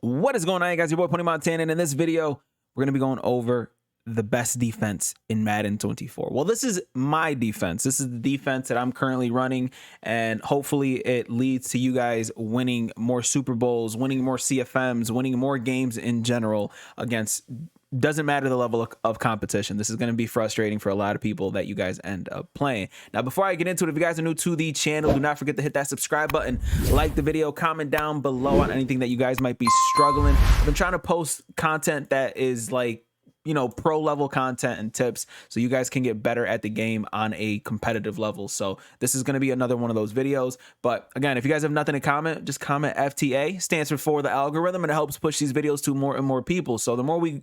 What is going on, guys? Your boy Pony Montana, and in this video, we're going to be going over the best defense in Madden 24. Well, this is my defense. This is the defense that I'm currently running, and hopefully it leads to you guys winning more Super Bowls, winning more CFMs, winning more games in general against... Doesn't matter the level of competition. This is going to be frustrating for a lot of people that you guys end up playing. Now, before I get into it, if you guys are new to the channel, do not forget to hit that subscribe button, like the video, comment down below on anything that you guys might be struggling. I've been trying to post content that is like, you know, pro level content and tips so you guys can get better at the game on a competitive level. So this is going to be another one of those videos. But again, if you guys have nothing to comment, just comment FTA. Stands for the algorithm, and it helps push these videos to more and more people. So the more we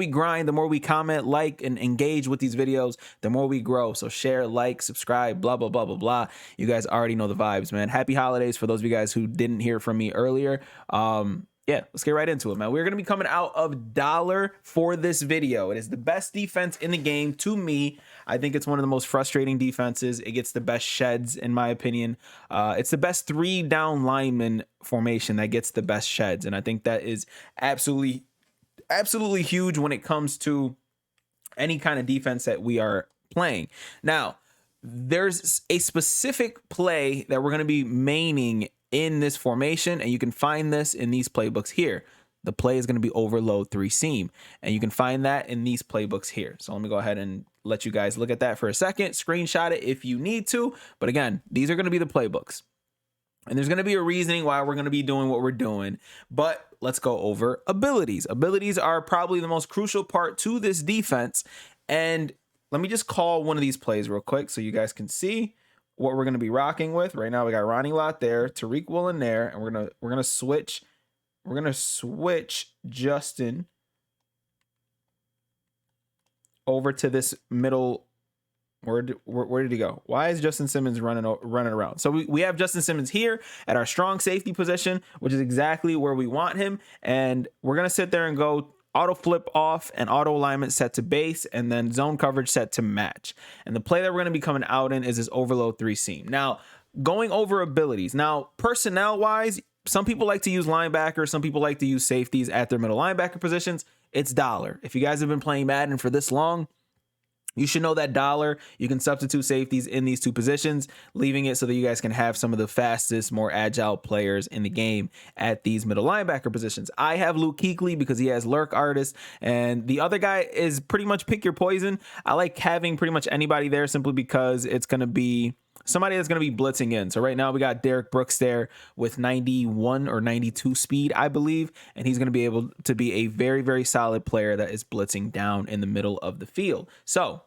grind, the more we comment, like, and engage with these videos, the more we grow. So share, like, subscribe, blah blah blah blah blah. You guys already know the vibes, man. Happy holidays for those of you guys who didn't hear from me earlier. Yeah, let's get right into it, man. We're going to be coming out of dollar for this video. It is the best defense in the game to me. I think it's one of the most frustrating defenses. It gets the best sheds, in my opinion. It's the best 3-down lineman formation that gets the best sheds. And I think that is absolutely huge when it comes to any kind of defense that we are playing. Now, there's a specific play that we're going to be maining in this formation, and you can find this in these playbooks here. The play is going to be overload 3 seam, and you can find that in these playbooks here. So let me go ahead and let you guys look at that for a second. Screenshot it if you need to, but again, these are going to be the playbooks, and there's going to be a reasoning why we're going to be doing what we're doing. But let's go over abilities. Abilities are probably the most crucial part to this defense, and let me just call one of these plays real quick so you guys can see what we're going to be rocking with. Right now we got Ronnie Lott there, Tariq Woolen there, and we're gonna switch Justin over to this middle. Where did he go? Why is Justin Simmons running around? So we have Justin Simmons here at our strong safety position, which is exactly where we want him, and we're gonna sit there and go auto flip off and auto alignment set to base, and then zone coverage set to match. And the play that we're going to be coming out in is this overload 3 seam. Now, going over abilities. Now, personnel wise, some people like to use linebackers. Some people like to use safeties at their middle linebacker positions. It's dollar. If you guys have been playing Madden for this long, you should know that dollar. You can substitute safeties in these 2 positions, leaving it so that you guys can have some of the fastest, more agile players in the game at these middle linebacker positions. I have Luke Kuechly because he has lurk artist, and the other guy is pretty much pick your poison. I like having pretty much anybody there simply because it's going to be somebody that's going to be blitzing in. So right now we got Derek Brooks there with 91 or 92 speed, I believe, and he's going to be able to be a very, very solid player that is blitzing down in the middle of the field. So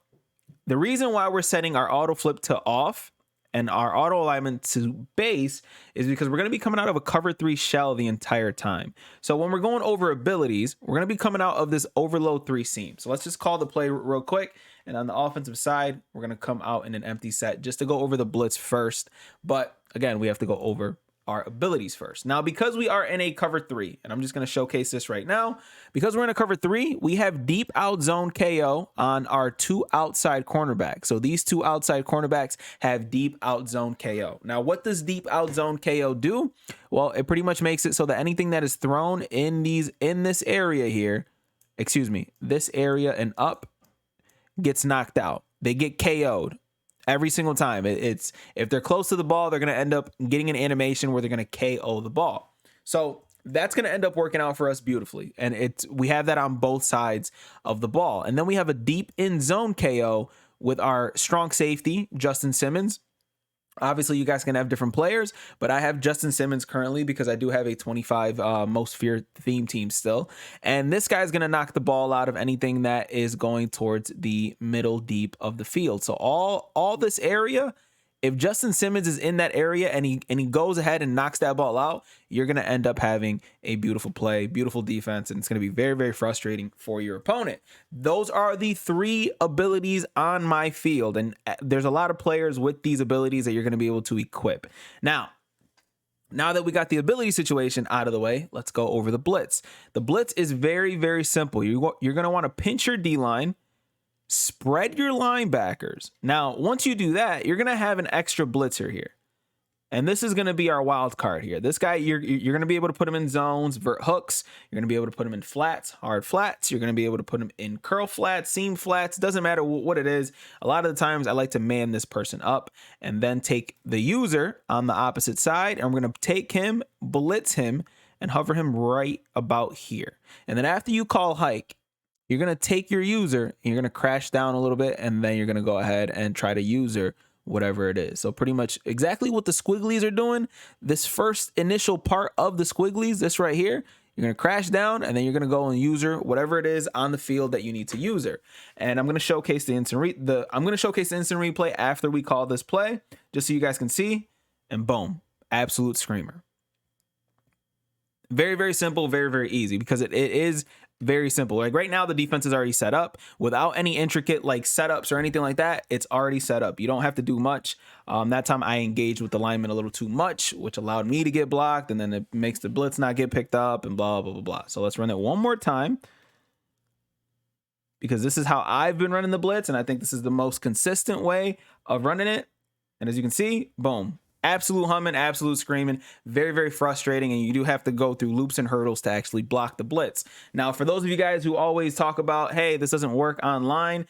the reason why we're setting our auto flip to off and our auto alignment to base is because we're going to be coming out of a cover 3 shell the entire time. So when we're going over abilities, we're going to be coming out of this overload 3 seam. So let's just call the play real quick. And on the offensive side, we're going to come out in an empty set just to go over the blitz first. But again, we have to go over our abilities first. Now, because we are in a cover 3, and I'm just going to showcase this right now, because we're in a cover 3, we have deep out zone KO on our 2 outside cornerbacks. So these 2 outside cornerbacks have deep out zone KO. Now, what does deep out zone KO do? Well, it pretty much makes it so that anything that is thrown in this area here, this area and up, gets knocked out. They get KO'd every single time. It's if they're close to the ball, they're going to end up getting an animation where they're going to KO the ball. So that's going to end up working out for us beautifully. And we have that on both sides of the ball. And then we have a deep in zone KO with our strong safety, Justin Simmons. Obviously, you guys can have different players, but I have Justin Simmons currently because I do have a 25 most feared theme team still. And this guy's going to knock the ball out of anything that is going towards the middle deep of the field. So all this area, if Justin Simmons is in that area and he goes ahead and knocks that ball out, you're going to end up having a beautiful play, beautiful defense, and it's going to be very, very frustrating for your opponent. Those are the 3 abilities on my field, and there's a lot of players with these abilities that you're going to be able to equip. Now that we got the ability situation out of the way, let's go over the blitz. The blitz is very, very simple. You're going to want to pinch your D-line, spread your linebackers. Now, once you do that, you're going to have an extra blitzer here. And this is going to be our wild card here. This guy, you're going to be able to put him in zones, vert hooks. You're going to be able to put him in flats, hard flats. You're going to be able to put him in curl flats, seam flats. Doesn't matter what it is. A lot of the times I like to man this person up and then take the user on the opposite side. And we're going to take him, blitz him, and hover him right about here. And then after you call hike, you're going to take your user, and you're going to crash down a little bit, and then you're going to go ahead and try to user whatever it is. So pretty much exactly what the squigglies are doing. This first initial part of the squigglies, this right here, you're going to crash down, and then you're going to go and user whatever it is on the field that you need to user. And I'm going to showcase the instant replay after we call this play, just so you guys can see. And boom, absolute screamer. Very, very simple, very, very easy, because it is very simple. Like right now, the defense is already set up without any intricate like setups or anything like that. It's already set up. You don't have to do much. That time I engaged with the lineman a little too much, which allowed me to get blocked, and then it makes the blitz not get picked up and blah, blah, blah, blah. So let's run it one more time, because this is how I've been running the blitz, and I think this is the most consistent way of running it. And as you can see, boom. Absolute humming, absolute screaming, very, very frustrating, and you do have to go through loops and hurdles to actually block the blitz. Now, for those of you guys who always talk about, hey, this doesn't work online,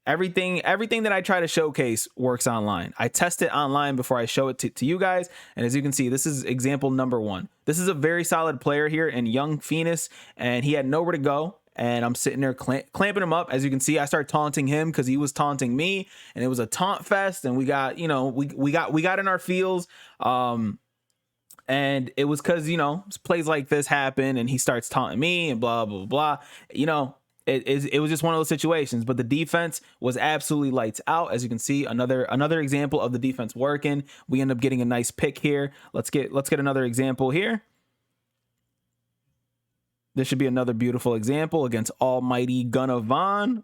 everything that I try to showcase works online. I test it online before I show it to you guys, and as you can see, this is example number 1. This is a very solid player here in Young Phoenix, and he had nowhere to go. And I'm sitting there clamping him up. As you can see, I start taunting him because he was taunting me, and it was a taunt fest. And we got, we got in our feels. And it was because, plays like this happen, and he starts taunting me and blah, blah, blah. It was just one of those situations. But the defense was absolutely lights out. As you can see, another example of the defense working. We end up getting a nice pick here. Let's get another example here. This should be another beautiful example against almighty Gunna Von.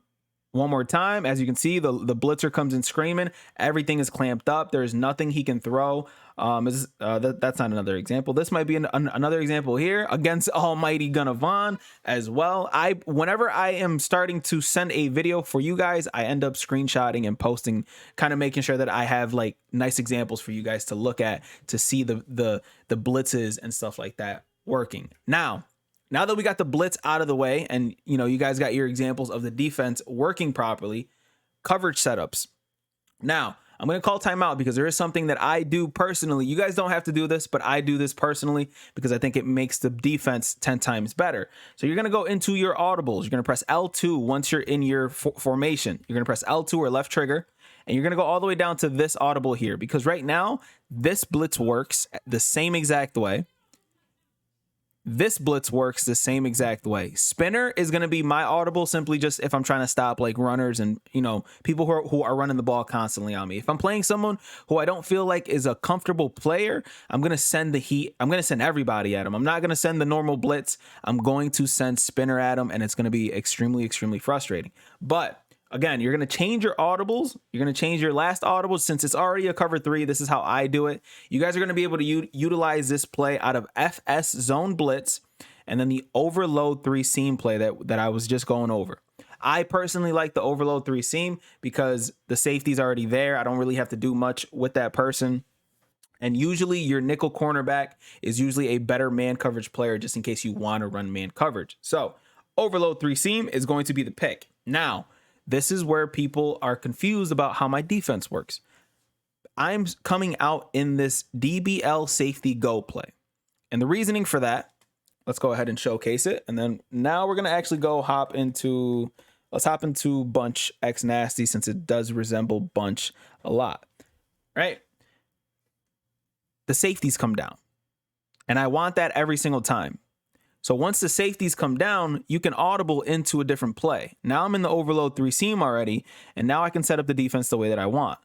One more time. As you can see, the blitzer comes in screaming. Everything is clamped up. There's nothing he can throw. That's not another example. This might be another example here against almighty Gunna Von as well. Whenever I am starting to send a video for you guys, I end up screenshotting and posting, kind of making sure that I have like nice examples for you guys to look at, to see the blitzes and stuff like that working. Now that we got the blitz out of the way, and you guys got your examples of the defense working properly, coverage setups. Now, I'm going to call timeout because there is something that I do personally. You guys don't have to do this, but I do this personally because I think it makes the defense 10 times better. So you're going to go into your audibles. You're going to press L2 once you're in your formation. You're going to press L2 or left trigger, and you're going to go all the way down to this audible here, because right now this blitz works the same exact way. This blitz works the same exact way. Spinner is going to be my audible, simply just if I'm trying to stop like runners and, people who are running the ball constantly on me. If I'm playing someone who I don't feel like is a comfortable player, I'm going to send the heat. I'm going to send everybody at him. I'm not going to send the normal blitz. I'm going to send spinner at him, and it's going to be extremely, extremely frustrating. But again, you're going to change your audibles. You're going to change your last audibles. Since it's already a cover 3, this is how I do it. You guys are going to be able to utilize this play out of FS zone blitz and then the overload 3 seam play that I was just going over. I personally like the overload 3 seam because the safety's already there. I don't really have to do much with that person. And usually your nickel cornerback is usually a better man coverage player, just in case you want to run man coverage. So overload 3 seam is going to be the pick. Now, this is where people are confused about how my defense works. I'm coming out in this DBL safety go play. And the reasoning for that, let's go ahead and showcase it. And then now we're going to actually hop into bunch X nasty, since it does resemble bunch a lot, right? The safeties come down, and I want that every single time. So once the safeties come down, you can audible into a different play. Now I'm in the overload 3 seam already, and now I can set up the defense the way that I want.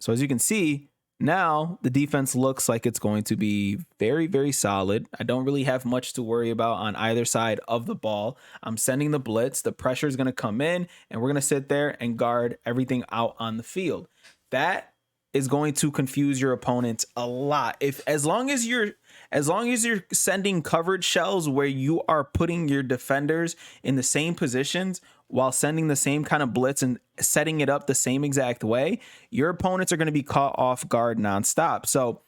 So as you can see, now the defense looks like it's going to be very, very solid. I don't really have much to worry about on either side of the ball. I'm sending the blitz. The pressure is going to come in, and we're going to sit there and guard everything out on the field. That is going to confuse your opponent a lot. As long as you're sending coverage shells where you are putting your defenders in the same positions while sending the same kind of blitz and setting it up the same exact way, your opponents are going to be caught off guard nonstop. So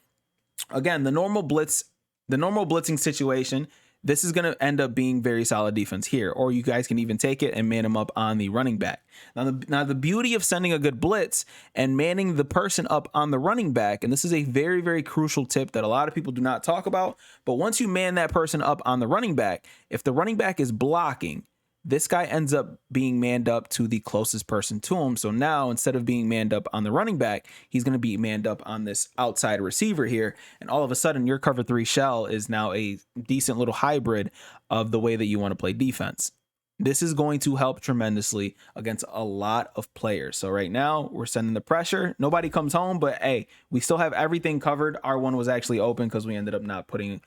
again, the normal blitzing situation, this is going to end up being very solid defense here, or you guys can even take it and man them up on the running back. Now the beauty of sending a good blitz and manning the person up on the running back, and this is a very, very crucial tip that a lot of people do not talk about, but once you man that person up on the running back, if the running back is blocking, this guy ends up being manned up to the closest person to him. So now instead of being manned up on the running back, he's going to be manned up on this outside receiver here. And all of a sudden your cover 3 shell is now a decent little hybrid of the way that you want to play defense. This is going to help tremendously against a lot of players. So right now we're sending the pressure. Nobody comes home, but hey, we still have everything covered. R1 was actually open because we ended up not putting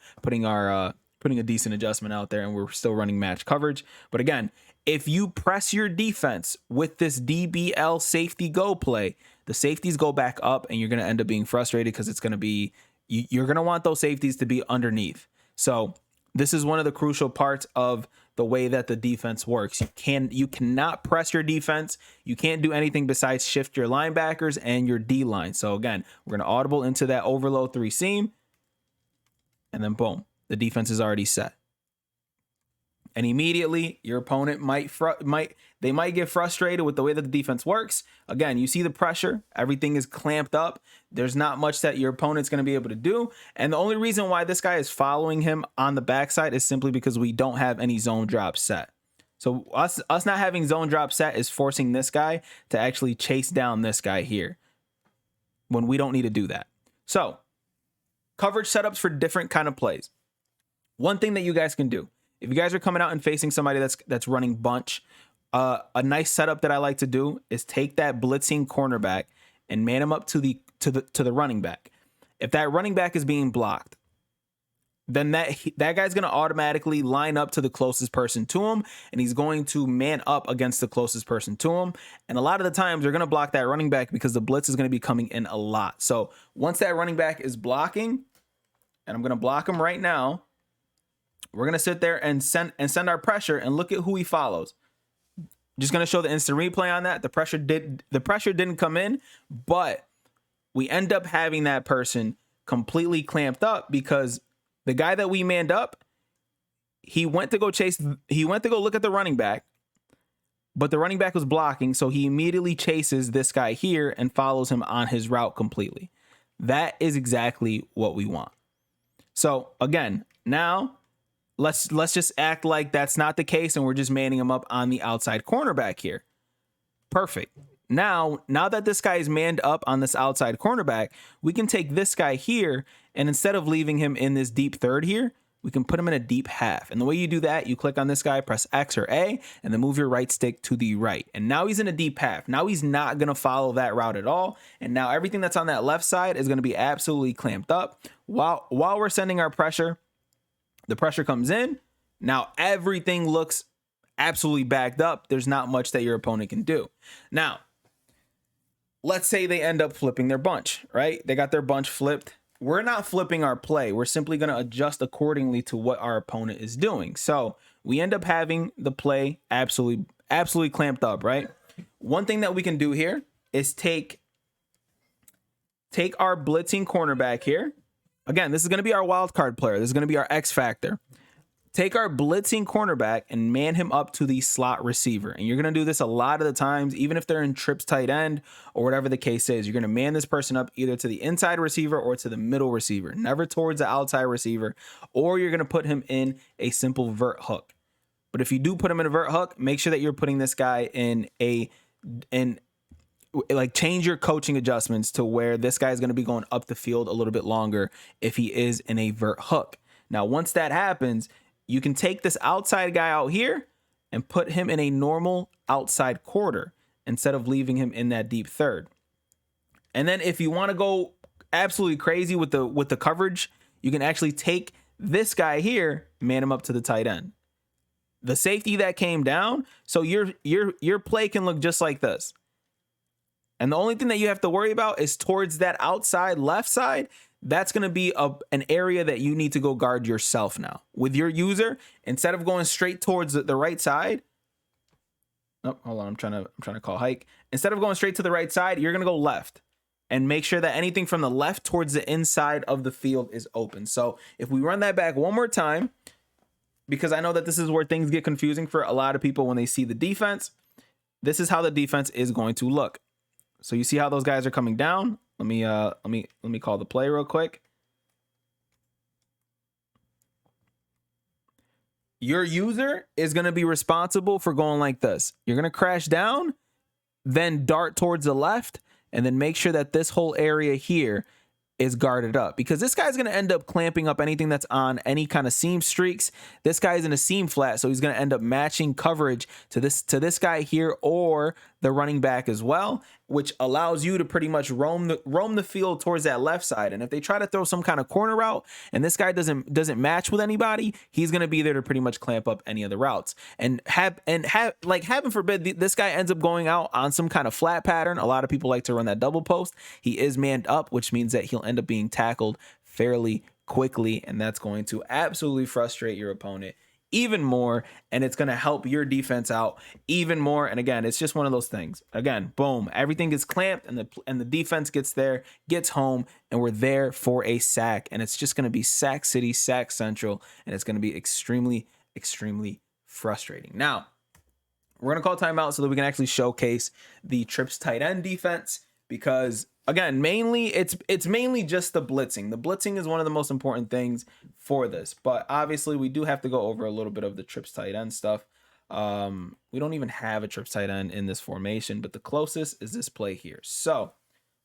a decent adjustment out there, and we're still running match coverage. But again, if you press your defense with this DBL safety go play, the safeties go back up and you're going to end up being frustrated because it's going to be, you're going to want those safeties to be underneath. So this is one of the crucial parts of the way that the defense works. You cannot press your defense. You can't do anything besides shift your linebackers and your D line. So again, we're going to audible into that overload 3 seam, and then boom, the defense is already set. And immediately your opponent might get frustrated with the way that the defense works. Again, you see the pressure, everything is clamped up. There's not much that your opponent's going to be able to do. And the only reason why this guy is following him on the backside is simply because we don't have any zone drop set. So us not having zone drop set is forcing this guy to actually chase down this guy here when we don't need to do that. So coverage setups for different kind of plays. One thing that you guys can do, if you guys are coming out and facing somebody that's running bunch, a nice setup that I like to do is take that blitzing cornerback and man him up to the running back. If that running back is being blocked, then that guy's going to automatically line up to the closest person to him, and he's going to man up against the closest person to him. And a lot of the times they're going to block that running back because the blitz is going to be coming in a lot. So once that running back is blocking, and I'm going to block him right now, we're going to sit there and send our pressure and look at who he follows. Just going to show the instant replay on that. The pressure didn't come in, but we end up having that person completely clamped up because the guy that we manned up, he went to go look at the running back, but the running back was blocking. So he immediately chases this guy here and follows him on his route completely. That is exactly what we want. So again, now let's just act like that's not the case and we're just manning him up on the outside cornerback here. Perfect. Now that this guy is manned up on this outside cornerback, we can take this guy here, and instead of leaving him in this deep third here, we can put him in a deep half. And the way you do that, you click on this guy, press X or A, and then move your right stick to the right. And now he's in a deep half. Now he's not going to follow that route at all. And now everything that's on that left side is going to be absolutely clamped up. While we're sending our pressure, the pressure comes in. Now everything looks absolutely backed up. There's not much that your opponent can do. Now, let's say they end up flipping their bunch, right? They got their bunch flipped. We're not flipping our play. We're simply going to adjust accordingly to what our opponent is doing. So we end up having the play absolutely clamped up, right? One thing that we can do here is take our blitzing cornerback here. Again, this is going to be our wild card player. This is going to be our X factor. Take our blitzing cornerback and man him up to the slot receiver. And you're going to do this a lot of the times, even if they're in trips tight end or whatever the case is. You're going to man this person up either to the inside receiver or to the middle receiver, never towards the outside receiver, or you're going to put him in a simple vert hook. But if you do put him in a vert hook, make sure that you're putting this guy change your coaching adjustments to where this guy is going to be going up the field a little bit longer if he is in a vert hook. Now, once that happens, you can take this outside guy out here and put him in a normal outside quarter instead of leaving him in that deep third. And then if you want to go absolutely crazy with the coverage, you can actually take this guy here, man him up to the tight end. The safety that came down, so your play can look just like this. And the only thing that you have to worry about is towards that outside left side. That's going to be an area that you need to go guard yourself now. With your user, instead of going straight towards the right side, Oh, hold on. I'm trying to call hike. Instead of going straight to the right side, you're going to go left and make sure that anything from the left towards the inside of the field is open. So if we run that back one more time, because I know that this is where things get confusing for a lot of people when they see the defense, this is how the defense is going to look. So you see how those guys are coming down. Let me call the play real quick. Your user is going to be responsible for going like this. You're going to crash down, then dart towards the left, and then make sure that this whole area here is guarded up, because this guy's going to end up clamping up anything that's on any kind of seam streaks. This guy's in a seam flat, so he's going to end up matching coverage to this guy here or the running back as well, which allows you to pretty much roam the field towards that left side. And if they try to throw some kind of corner route and this guy doesn't match with anybody, he's going to be there to pretty much clamp up any of the routes. And like heaven forbid this guy ends up going out on some kind of flat pattern. A lot of people like to run that double post. He is manned up, which means that he'll end up being tackled fairly quickly, and that's going to absolutely frustrate your opponent even more, and it's going to help your defense out even more. And again, it's just one of those things. Again, boom, everything gets clamped, and the defense gets there, gets home, and we're there for a sack. And it's just going to be sack city, sack central, and it's going to be extremely, extremely frustrating. Now, we're going to call timeout so that we can actually showcase the trips tight end defense, because again, mainly it's mainly just the blitzing. The blitzing is one of the most important things for this, but obviously we do have to go over a little bit of the trips tight end stuff. We don't even have a trips tight end in this formation, but the closest is this play here. So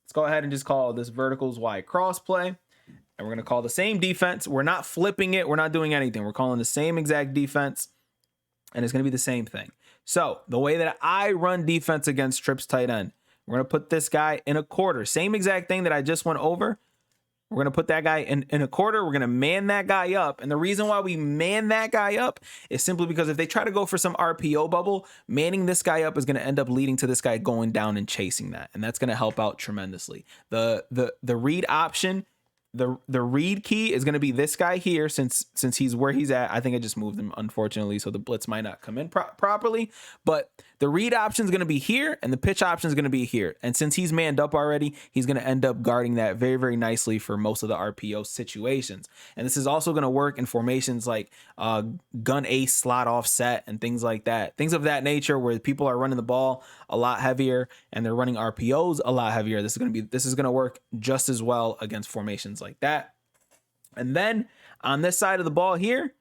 let's go ahead and just call this verticals Y cross play, and we're going to call the same defense. We're not flipping it. We're not doing anything. We're calling the same exact defense, and it's going to be the same thing. So the way that I run defense against trips tight end, we're going to put this guy in a quarter. Same exact thing that I just went over. We're going to put that guy in a quarter. We're going to man that guy up. And the reason why we man that guy up is simply because if they try to go for some RPO bubble, manning this guy up is going to end up leading to this guy going down and chasing that. And that's going to help out tremendously. The read option, the read key is going to be this guy here, since he's where he's at. I think I just moved him, unfortunately, so the blitz might not come in properly. But the read option is going to be here, and the pitch option is going to be here. And since he's manned up already, he's going to end up guarding that very, very nicely for most of the RPO situations. And this is also going to work in formations like gun ace, slot offset, and things like that. Things of that nature where people are running the ball a lot heavier and they're running RPOs a lot heavier. This is going to work just as well against formations like that. And then on this side of the ball here,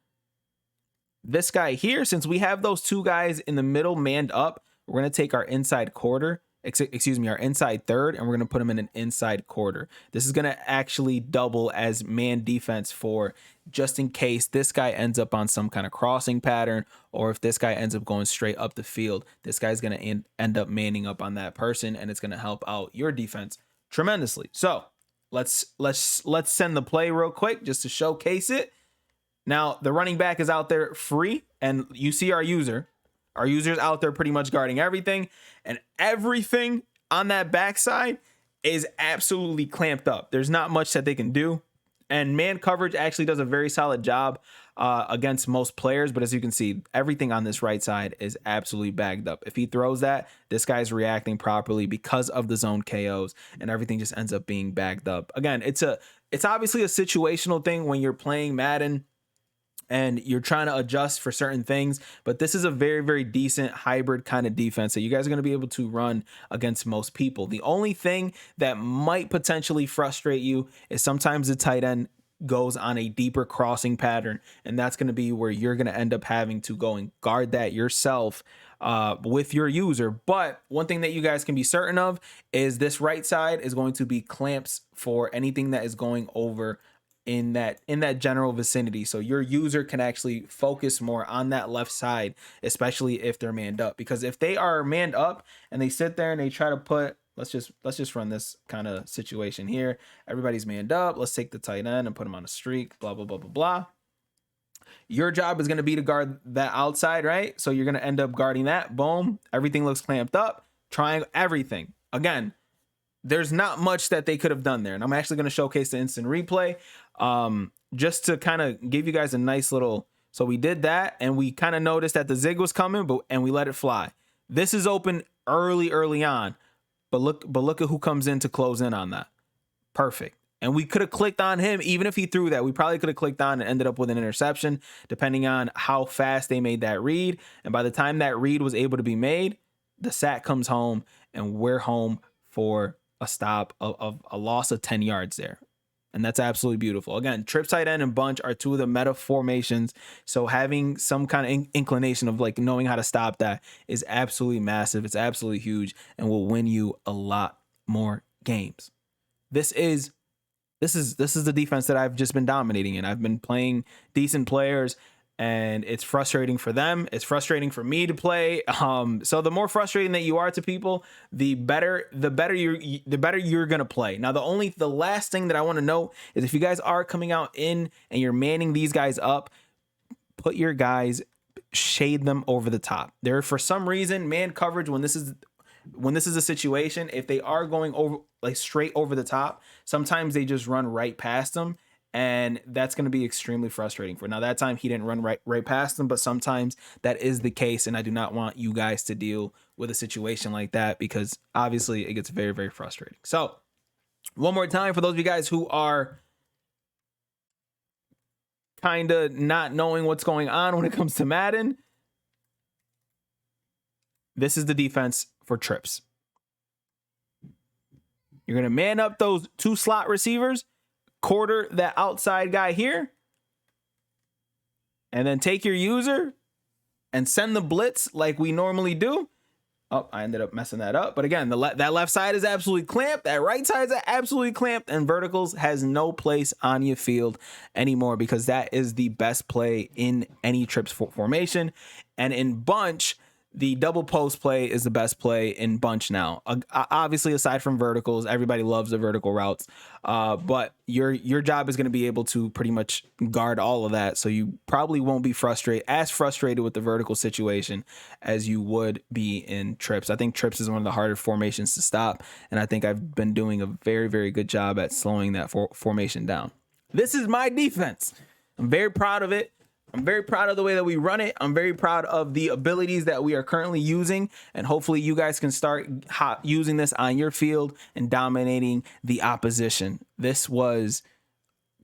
this guy here, since we have those two guys in the middle manned up, we're going to take our inside quarter, our inside third, and we're going to put him in an inside quarter. This is going to actually double as man defense for just in case this guy ends up on some kind of crossing pattern, or if this guy ends up going straight up the field, this guy's going to end up manning up on that person, and it's going to help out your defense tremendously. So let's send the play real quick just to showcase it. Now, the running back is out there free, and you see our user. Our user's out there pretty much guarding everything, and everything on that backside is absolutely clamped up. There's not much that they can do, and man coverage actually does a very solid job against most players, but as you can see, everything on this right side is absolutely bagged up. If he throws that, this guy's reacting properly because of the zone KOs, and everything just ends up being bagged up. Again, it's obviously a situational thing when you're playing Madden and you're trying to adjust for certain things, but this is a very, very decent hybrid kind of defense that you guys are going to be able to run against most people. The only thing that might potentially frustrate you is sometimes the tight end goes on a deeper crossing pattern, and that's going to be where you're going to end up having to go and guard that yourself with your user. But one thing that you guys can be certain of is this right side is going to be clamps for anything that is going over in that general vicinity, so your user can actually focus more on that left side, especially if they're manned up. Because if they are manned up and they sit there and they try to put, let's just run this kind of situation here. Everybody's manned up. Let's take the tight end and put him on a streak. Blah blah blah blah blah. Your job is going to be to guard that outside, right? So you're going to end up guarding that. Boom. Everything looks clamped up. Triangle. Everything. Again, there's not much that they could have done there. And I'm actually going to showcase the instant replay just to kind of give you guys a nice little. So we did that, and we kind of noticed that the zig was coming, and we let it fly. This is open early on, but look at who comes in to close in on that. Perfect. And we could have clicked on him. Even if he threw that, we probably could have clicked on and ended up with an interception, depending on how fast they made that read. And by the time that read was able to be made, the sack comes home, and we're home for a stop of a loss of 10 yards there. And that's absolutely beautiful. Again, trip tight end and bunch are two of the meta formations. So having some kind of inclination of like knowing how to stop that is absolutely massive. It's absolutely huge and will win you a lot more games. This is the defense that I've just been dominating in. I've been playing decent players, and it's frustrating for them. It's frustrating for me to play. So the more frustrating that you are to people, the better you're gonna play. Now, the last thing that I want to know is if you guys are coming out in and you're manning these guys up, put your guys, shade them over the top. There, for some reason, man coverage when this is a situation, if they are going over like straight over the top, sometimes they just run right past them. And that's going to be extremely frustrating for. Now, that time he didn't run right past them, but sometimes that is the case. And I do not want you guys to deal with a situation like that, because obviously it gets very, very frustrating. So one more time for those of you guys who are kind of not knowing what's going on when it comes to Madden, this is the defense for trips. You're going to man up those two slot receivers, quarter that outside guy here, and then take your user and send the blitz like we normally do. Oh, I ended up messing that up. But again, that left side is absolutely clamped. That right side is absolutely clamped. And verticals has no place on your field anymore, because that is the best play in any trips formation. And in bunch, the double post play is the best play in bunch now. Obviously, aside from verticals, everybody loves the vertical routes. But your job is going to be able to pretty much guard all of that. So you probably won't be as frustrated with the vertical situation as you would be in trips. I think trips is one of the harder formations to stop. And I think I've been doing a very, very good job at slowing that formation down. This is my defense. I'm very proud of it. I'm very proud of the way that we run it. I'm very proud of the abilities that we are currently using, and hopefully you guys can start using this on your field and dominating the opposition. This was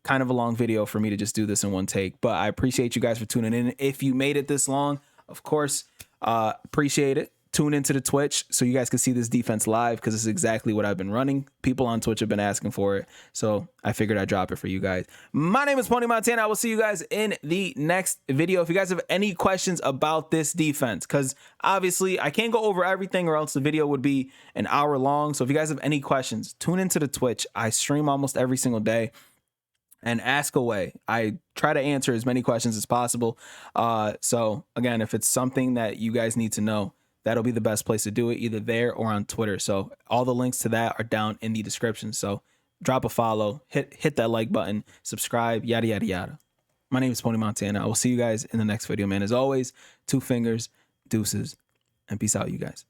kind of a long video for me to just do this in one take, but I appreciate you guys for tuning in. If you made it this long, of course, appreciate it. Tune into the Twitch so you guys can see this defense live, because this is exactly what I've been running. People on Twitch have been asking for it, so I figured I'd drop it for you guys. My name is Pony Montana. I will see you guys in the next video. If you guys have any questions about this defense, because obviously I can't go over everything or else the video would be an hour long. So if you guys have any questions, tune into the Twitch. I stream almost every single day. And ask away. I try to answer as many questions as possible. So again, if it's something that you guys need to know, that'll be the best place to do it, either there or on Twitter. So all the links to that are down in the description. So drop a follow, hit that like button, subscribe, yada, yada, yada. My name is Pony Montana. I will see you guys in the next video, man. As always, 2 fingers, deuces, and peace out, you guys.